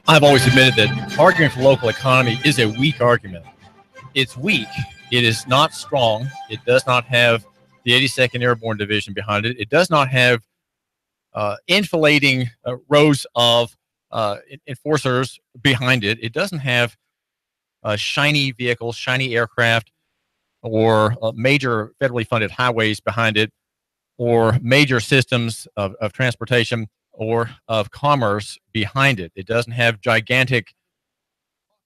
I've always admitted that arguing for local economy is a weak argument. It's weak. It is not strong. It does not have the 82nd Airborne Division behind it. It does not have enfilading rows of enforcers behind it. It doesn't have shiny vehicles, shiny aircraft, or major federally funded highways behind it, or major systems of transportation or of commerce behind it. It doesn't have gigantic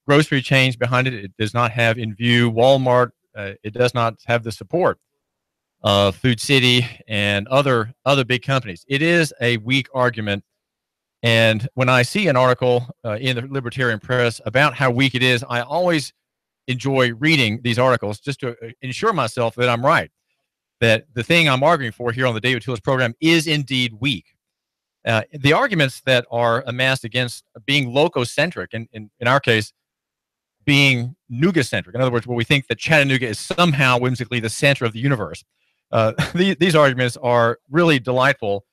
grocery chains behind it. It does not have in view Walmart. It does not have the support of Food City and other big companies. It is a weak argument. And when I see an article in the Libertarian Press about how weak it is, I always enjoy reading these articles just to ensure myself that I'm right, that the thing I'm arguing for here on the David Tulis program is indeed weak. The arguments that are amassed against being lococentric, and in our case, being Noogacentric, in other words, where we think that Chattanooga is somehow whimsically the center of the universe, these arguments are really delightful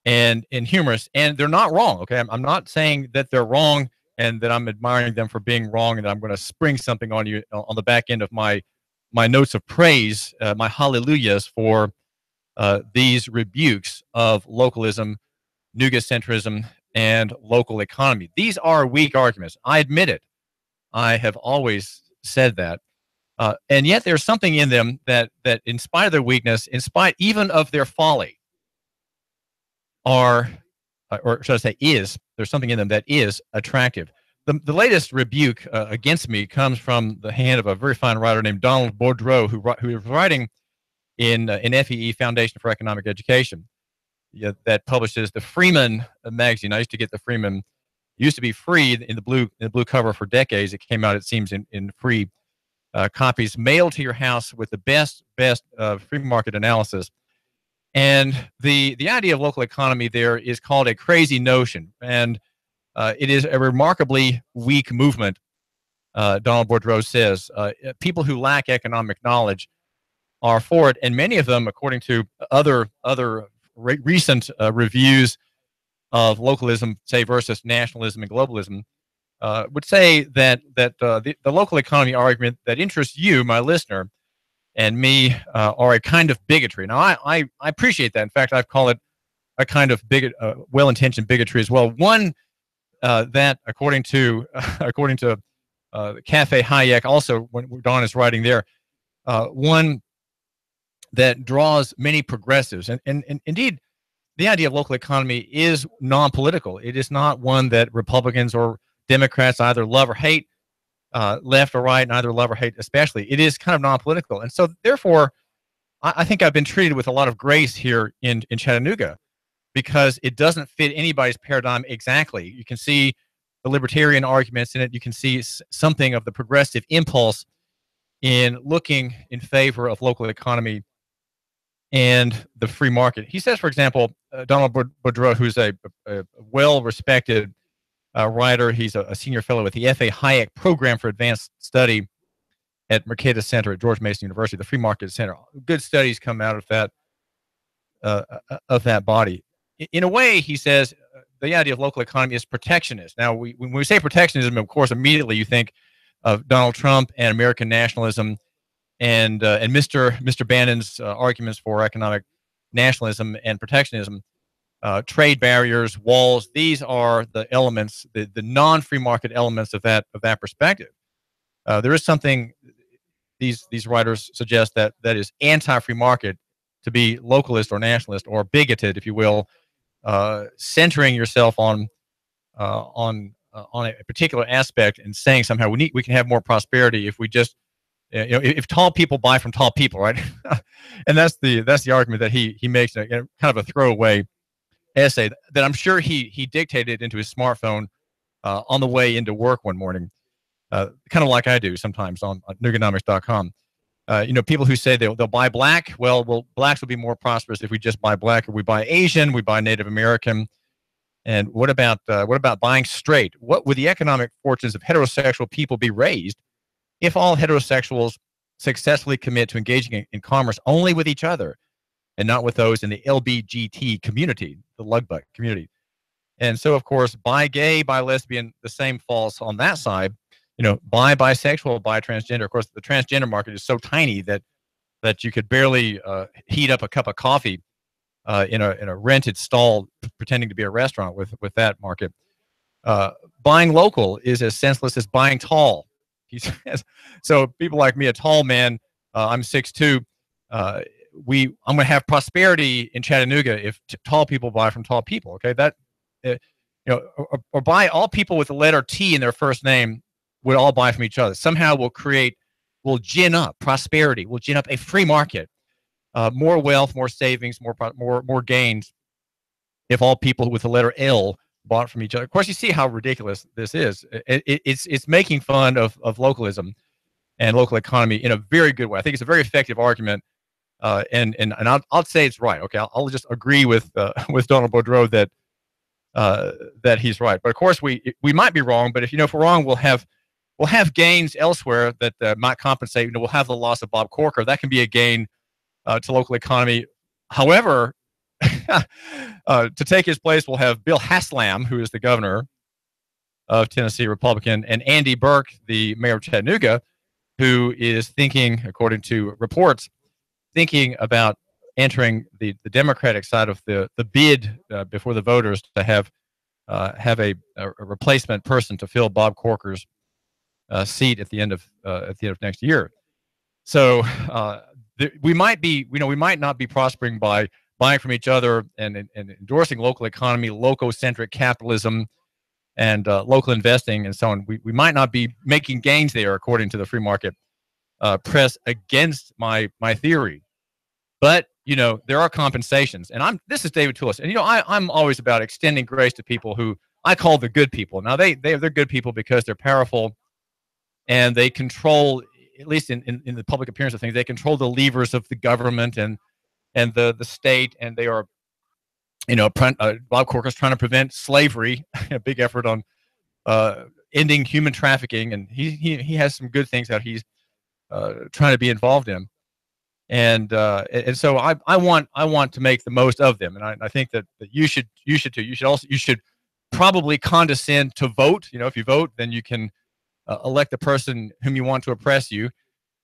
and humorous, and they're not wrong. Okay, I'm not saying that they're wrong and that I'm admiring them for being wrong, and that I'm going to spring something on you on the back end of my notes of praise, my hallelujahs for these rebukes of localism, Noogacentrism, and local economy. These are weak arguments. I admit it. I have always said that. And yet there's something in them that in spite of their weakness, in spite even of their folly, or should I say there's something in them that is attractive. The latest rebuke against me comes from the hand of a very fine writer named Donald Boudreau, who is writing in FEE, Foundation for Economic Education, that publishes the Freeman magazine. I used to get the Freeman. It used to be free in the blue cover for decades. It came out, it seems, in free copies mailed to your house with the best free market analysis. And the idea of local economy there is called a crazy notion, and it is a remarkably weak movement. Donald Boudreau says people who lack economic knowledge are for it, and many of them, according to other recent reviews of localism, say, versus nationalism and globalism, would say that the local economy argument that interests you, my listener, and me are a kind of bigotry. Now, I appreciate that. In fact, I've called it a kind of well-intentioned bigotry as well. One that, according to Cafe Hayek, also when Don is writing there, one that draws many progressives, and indeed, the idea of local economy is non-political. It is not one that Republicans or Democrats either love or hate, left or right, neither love or hate especially. It is kind of non-political. And so therefore, I think I've been treated with a lot of grace here in Chattanooga, because it doesn't fit anybody's paradigm exactly. You can see the libertarian arguments in it. You can see something of the progressive impulse in looking in favor of local economy and the free market. He says, for example, Donald Boudreau, who's a well-respected writer, he's a senior fellow with the F.A. Hayek Program for Advanced Study at Mercatus Center at George Mason University, the Free Market Center. Good studies come out of that body. In a way, he says, the idea of local economy is protectionist. Now, when we say protectionism, of course, immediately you think of Donald Trump and American nationalism, and Mr. Bannon's arguments for economic nationalism and protectionism, trade barriers, walls. These are the elements, the non-free market elements of that perspective. There is something these writers suggest that is anti-free market, to be localist or nationalist or bigoted, if you will, centering yourself on a particular aspect and saying somehow we can have more prosperity if we just if tall people buy from tall people, right? And that's the argument that he makes, kind of a throwaway essay that I'm sure he dictated into his smartphone on the way into work one morning, kind of like I do sometimes on Nooganomics.com. People who say they'll buy black. Well, blacks will be more prosperous if we just buy black, or we buy Asian, we buy Native American. And what about buying straight? What would the economic fortunes of heterosexual people be raised if all heterosexuals successfully commit to engaging in commerce only with each other and not with those in the LBGT community, the lug butt community? And so, of course, bi gay, bi lesbian, the same falls on that side. Bi bisexual, bi transgender. Of course, the transgender market is so tiny that you could barely heat up a cup of coffee in a rented stall pretending to be a restaurant with that market. Buying local is as senseless as buying tall. He says. So people like me, a tall man, I'm 6'2". I'm going to have prosperity in Chattanooga if tall people buy from tall people. Okay, that or buy all people with the letter T in their first name would all buy from each other. Somehow we'll gin up prosperity. We'll gin up a free market, more wealth, more savings, more gains if all people with the letter L bought from each other. Of course, you see how ridiculous this is. It's making fun of localism and local economy in a very good way. I think it's a very effective argument, and I'll say it's right. Okay, I'll just agree with Donald Boudreaux that he's right. But of course, we might be wrong. But if we're wrong, we'll have gains elsewhere that might compensate. We'll have the loss of Bob Corker. That can be a gain to local economy. However, to take his place, we'll have Bill Haslam, who is the governor of Tennessee, Republican, and Andy Burke, the mayor of Chattanooga, who is thinking, according to reports, about entering the Democratic side of the bid before the voters to have a replacement person to fill Bob Corker's seat at the end of next year. So we might not be prospering by buying from each other and endorsing local economy, loco-centric capitalism, and local investing and so on. We might not be making gains there, according to the free market press, against my theory. But there are compensations, and this is David Tulis, and I'm always about extending grace to people who I call the good people. Now they're good people because they're powerful, and they control, at least in the public appearance of things, they control the levers of the government and the state, and they are, Bob Corker's trying to prevent slavery, a big effort on ending human trafficking, and he has some good things that he's trying to be involved in, and so I want to make the most of them, and I think that you should too. You should probably condescend to vote. If you vote, then you can elect the person whom you want to oppress you.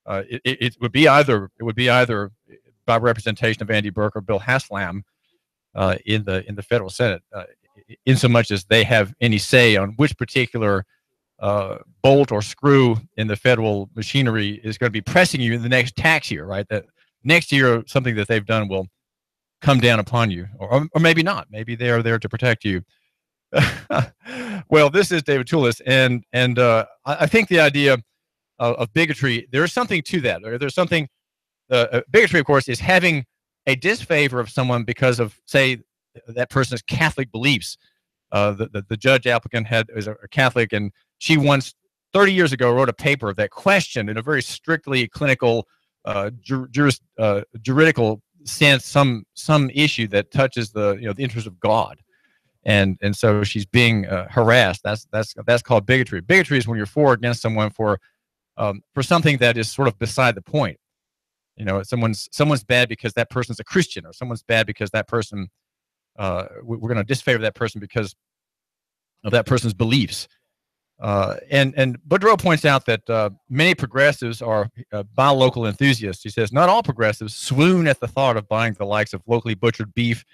It would be either by representation of Andy Burke or Bill Haslam in the federal Senate, in so much as they have any say on which particular bolt or screw in the federal machinery is going to be pressing you in the next tax year, right? That next year, something that they've done will come down upon you, or maybe not. Maybe they are there to protect you. Well, this is David Tulis, and I think the idea of bigotry, there is something to that. There's something. Bigotry, of course, is having a disfavor of someone because of, say, that person's Catholic beliefs. The judge applicant is a Catholic, and she once, 30 years ago, wrote a paper that questioned, in a very strictly clinical, juridical sense, some issue that touches the interest of God, and so she's being harassed. That's called bigotry. Bigotry is when you're for or against someone for something that is sort of beside the point. Someone's bad because that person's a Christian, or someone's bad because that person, we're going to disfavor that person because of that person's beliefs. And Boudreaux points out that many progressives are buy local enthusiasts. He says not all progressives swoon at the thought of buying the likes of locally butchered beef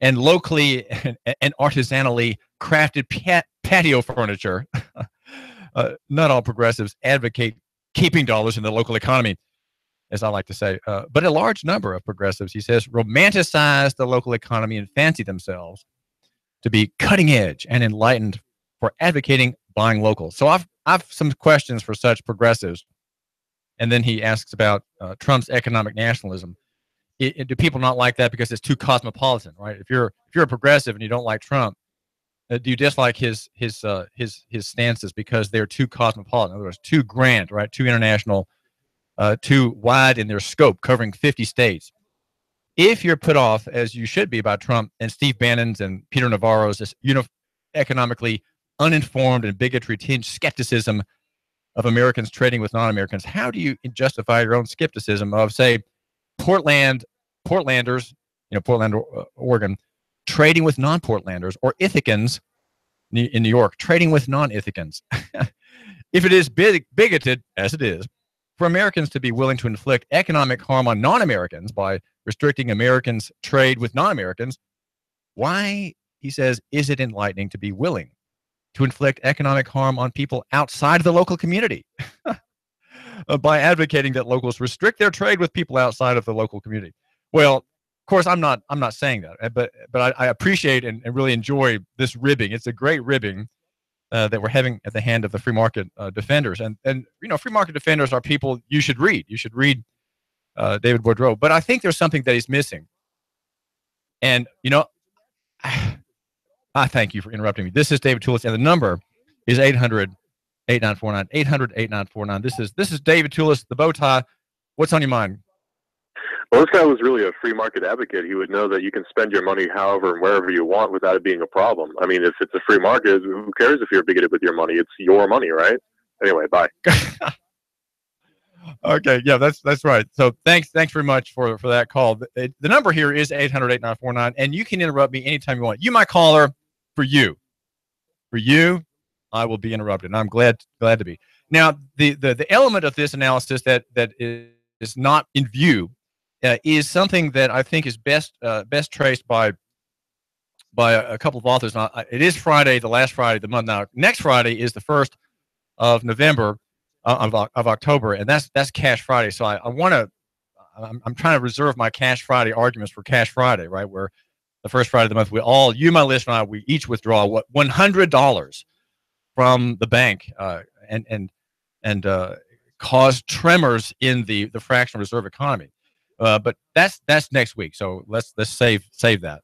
and locally and artisanally crafted patio furniture. Not all progressives advocate keeping dollars in the local economy, as I like to say. But a large number of progressives, he says, romanticize the local economy and fancy themselves to be cutting edge and enlightened for advocating buying local. So I've some questions for such progressives. And then he asks about Trump's economic nationalism. Do people not like that because it's too cosmopolitan, right? If you're a progressive and you don't like Trump, do you dislike his stances because they're too cosmopolitan? In other words, too grand, right? Too international, too wide in their scope, covering 50 states. If you're put off, as you should be, by Trump and Steve Bannon's and Peter Navarro's this economically uninformed and bigotry-tinged skepticism of Americans trading with non-Americans, how do you justify your own skepticism of, say, Portlanders, Portland, Oregon, trading with non-Portlanders, or Ithacans in New York, trading with non-ithicans. If it is bigoted, as it is, for Americans to be willing to inflict economic harm on non-Americans by restricting Americans' trade with non-Americans, why, he says, is it enlightening to be willing to inflict economic harm on people outside of the local community by advocating that locals restrict their trade with people outside of the local community? Well, of course, I'm not saying that, but I appreciate and really enjoy this ribbing. It's a great ribbing that we're having at the hand of the free market defenders, and free market defenders are people you should read. You should read David Boudreau, but I think there's something that he's missing, and I thank you for interrupting me. This is David Tulis, and the number is 800-8949. 800-8949. This is David Tulis, the bow tie. What's on your mind? Well, this guy was really a free market advocate. He would know that you can spend your money however and wherever you want without it being a problem. I mean, if it's a free market, who cares if you're bigoted with your money? It's your money, right? Anyway, bye. Okay, yeah, that's right. So thanks very much for that call. The number here is 800-8949, and you can interrupt me anytime you want. You, my caller, for you, I will be interrupted, and I'm glad to be. Now, the element of this analysis that is not in view is something that I think is best traced by a couple of authors. Now, it is Friday, the last Friday of the month. Now, next Friday is the 1st of November, of October, and that's Cash Friday. So I'm trying to reserve my Cash Friday arguments for Cash Friday, right? Where the first Friday of the month, you, my listener, and I, we each withdraw $100 from the bank, and cause tremors in the fractional reserve economy. But that's next week. So let's save that.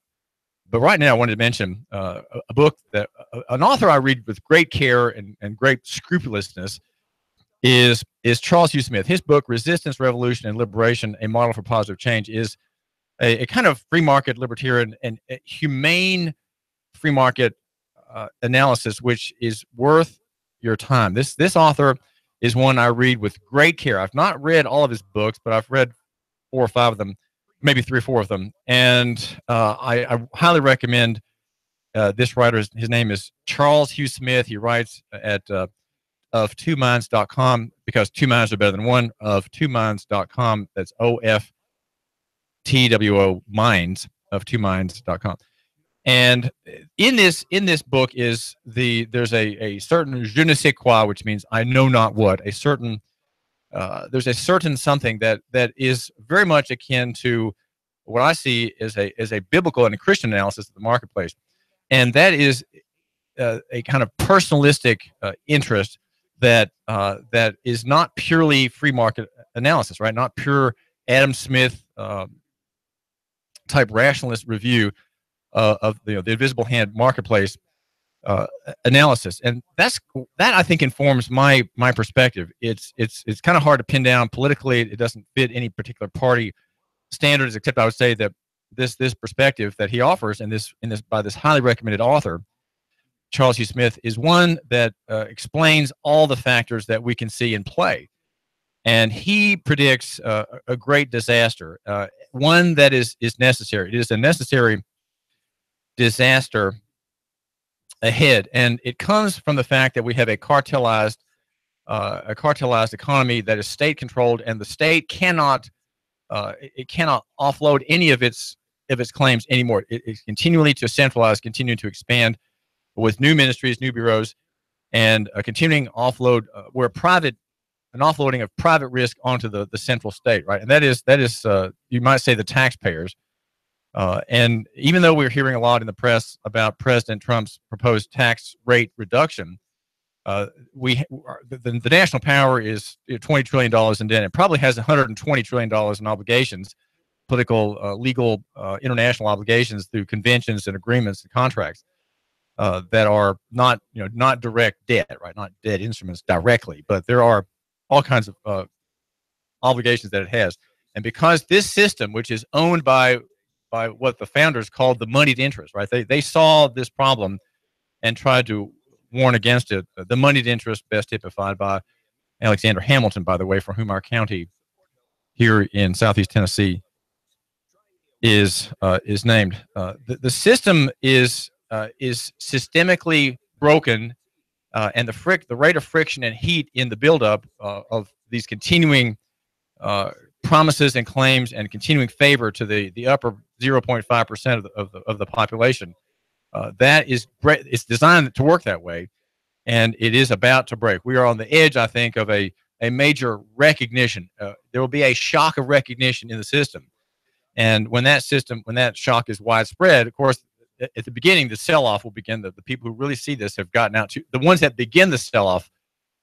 But right now, I wanted to mention a book that an author I read with great care and great scrupulousness is Charles Hugh Smith. His book, Resistance, Revolution, and Liberation, A Model for Positive Change, is a kind of free market libertarian and humane free market analysis, which is worth your time. This author is one I read with great care. I've not read all of his books, but I've read 4 or 5 of them, maybe 3 or 4 of them, and I highly recommend this writer. His name is Charles Hugh Smith. He writes at of twominds.com, because 2 minds are better than one, of twominds.com. That's OFTWO minds, of twominds.com. And in this book there's a certain je ne sais quoi, which means I know not what, there's a certain something that is very much akin to what I see as a biblical and a Christian analysis of the marketplace. And that is a kind of personalistic interest that is not purely free market analysis, right? Not pure Adam Smith type rationalist review of the invisible hand marketplace analysis, and that I think informs my perspective. It's kind of hard to pin down politically. It doesn't fit any particular party standards, except I would say that this perspective that he offers in this by this highly recommended author, Charles Hugh Smith, is one that explains all the factors that we can see in play, and he predicts a great disaster, one that is necessary. It is a necessary disaster ahead, and it comes from the fact that we have a cartelized economy that is state controlled, and the state cannot offload any of its claims anymore. It's continually to centralize, continuing to expand with new ministries, new bureaus, and a continuing offload an offloading of private risk onto the central state, right? And that is you might say the taxpayers. And even though we're hearing a lot in the press about President Trump's proposed tax rate reduction, the national power is $20 trillion in debt. It probably has $120 trillion in obligations, political, legal, international obligations through conventions and agreements and contracts that are not direct debt, right? Not debt instruments directly, but there are all kinds of obligations that it has. And because this system, which is owned by what the founders called the moneyed interest, right? They saw this problem and tried to warn against it. The moneyed interest, best typified by Alexander Hamilton, by the way, for whom our county here in Southeast Tennessee is named. The system is systemically broken, and the rate of friction and heat in the buildup of these continuing promises and claims and continuing favor to the upper 0.5% of the population, that is it's designed to work that way, and it is about to break. We are on the edge, I think, of a major recognition. There will be a shock of recognition in the system, and when that shock is widespread, of course, at the beginning, the sell-off will begin. The people who really see this have gotten out the ones that begin the sell-off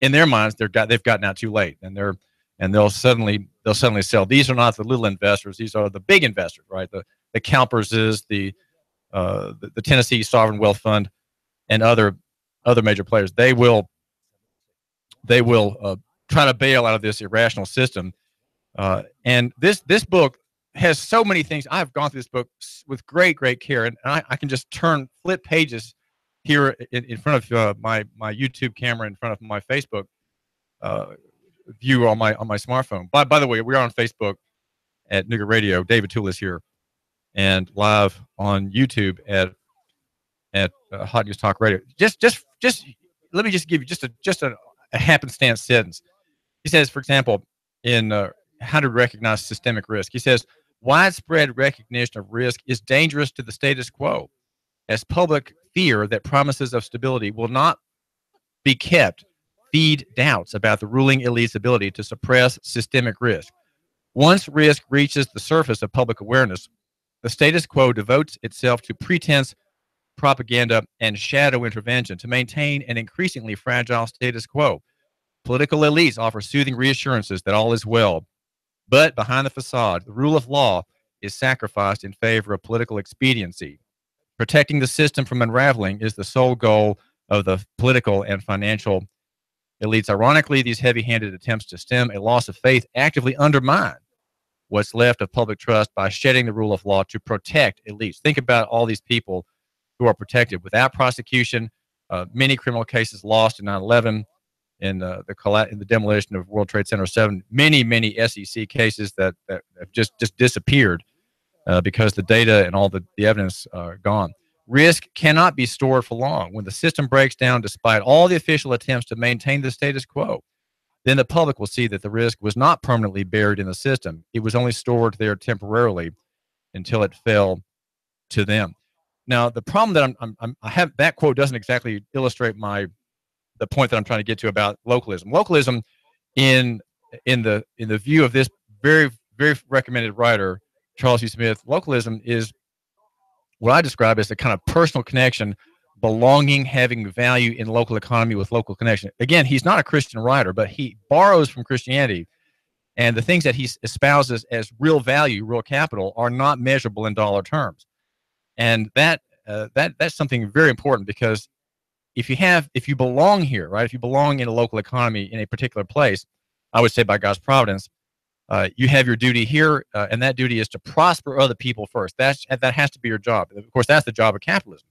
in their minds, they've gotten out too late, and they'll suddenly sell. These are not the little investors; these are the big investors, right? The Calperses, the Tennessee Sovereign Wealth Fund, and other major players. They will try to bail out of this irrational system. And this book has so many things. I've gone through this book with great care, and I can just flip pages here in front of my YouTube camera, in front of my Facebook view on my smartphone. By the way, we are on Facebook at Nooga Radio. David Tulis here, and live on YouTube at Hot News Talk Radio. Just let me just give you just a happenstance sentence. He says, for example, in How to Recognize Systemic Risk, he says, widespread recognition of risk is dangerous to the status quo, as public fear that promises of stability will not be kept feed doubts about the ruling elite's ability to suppress systemic risk. Once risk reaches the surface of public awareness, the status quo devotes itself to pretense, propaganda, and shadow intervention to maintain an increasingly fragile status quo. Political elites offer soothing reassurances that all is well, but behind the facade, the rule of law is sacrificed in favor of political expediency. Protecting the system from unraveling is the sole goal of the political and financial elites. Ironically, these heavy-handed attempts to stem a loss of faith actively undermine what's left of public trust by shedding the rule of law to protect elites. Think about all these people who are protected without prosecution. Many criminal cases lost in 9/11, in the demolition of World Trade Center 7. Many SEC cases that have just disappeared because the data and all the evidence are gone. Risk cannot be stored for long. When the system breaks down, despite all the official attempts to maintain the status quo, then the public will see that the risk was not permanently buried in the system. It was only stored there temporarily until it fell to them. Now, the problem that I have, that quote doesn't exactly illustrate the point that I'm trying to get to about localism. Localism, in the view of this very recommended writer, Charles U. Smith, localism is what I describe as a kind of personal connection, belonging, having value in local economy with local connection. Again, he's not a Christian writer, but he borrows from Christianity, and the things that he espouses as real value, real capital, are not measurable in dollar terms. And that's something very important, because if you belong here, right? If you belong in a local economy in a particular place, I would say by God's providence, you have your duty here, and that duty is to prosper other people first. That has to be your job. Of course, that's the job of capitalism.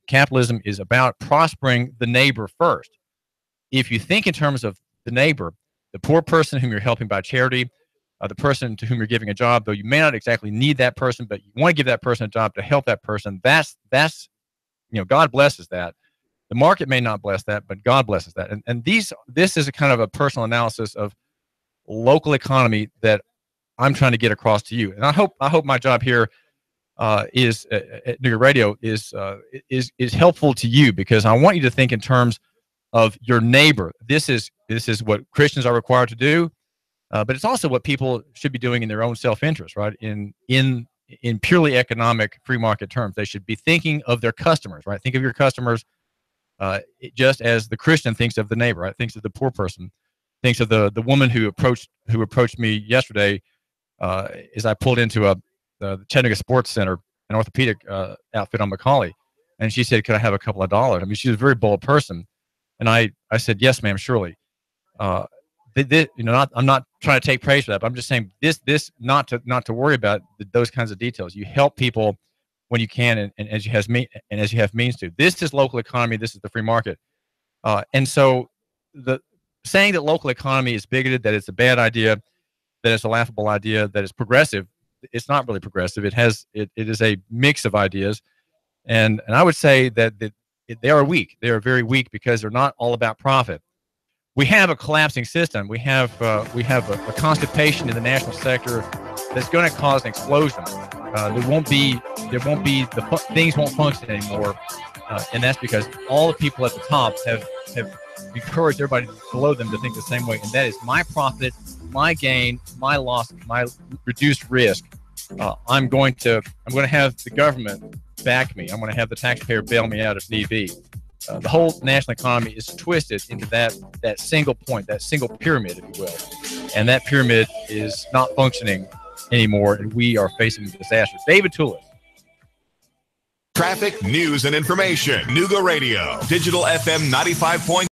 Capitalism is about prospering the neighbor first. If you think in terms of the neighbor, the poor person whom you're helping by charity, the person to whom you're giving a job, though you may not exactly need that person, but you want to give that person a job to help that person, that's God blesses that. The market may not bless that, but God blesses that. And this is a kind of a personal analysis of local economy that I'm trying to get across to you. And I hope my job here is at Nooga Radio is helpful to you, because I want you to think in terms of your neighbor. This is what Christians are required to do, but it's also what people should be doing in their own self-interest, right? In purely economic free market terms, they should be thinking of their customers, right? Think of your customers just as the Christian thinks of the neighbor, right? Thinks of the poor person, thinks of the woman who approached me yesterday as I pulled into the Chattanooga Sports Center, an orthopedic outfit on McCauley, and she said, "Could I have a couple of dollars?" I mean, she's a very bold person, and I said, "Yes, ma'am, surely." I'm not trying to take praise for that, but I'm just saying this not to worry about those kinds of details. You help people when you can, and as you have means to. This is local economy. This is the free market, and so the saying that local economy is bigoted, that it's a bad idea, that it's a laughable idea, that it's progressive, it's not really progressive. It is a mix of ideas, and I would say that they are weak. They are very weak because they're not all about profit. We have a collapsing system. We have a constipation in the national sector that's going to cause an explosion. Things won't function anymore, and that's because all the people at the top have encouraged everybody below them to think the same way, and that is my profit, my gain, my loss, my reduced risk. I'm going to have the government back me. I'm going to have the taxpayer bail me out if need be. The whole national economy is twisted into that single point, that single pyramid, if you will. And that pyramid is not functioning anymore, and we are facing disaster. David Tulis. Traffic, news, and information. Nooga Radio, Digital FM 95.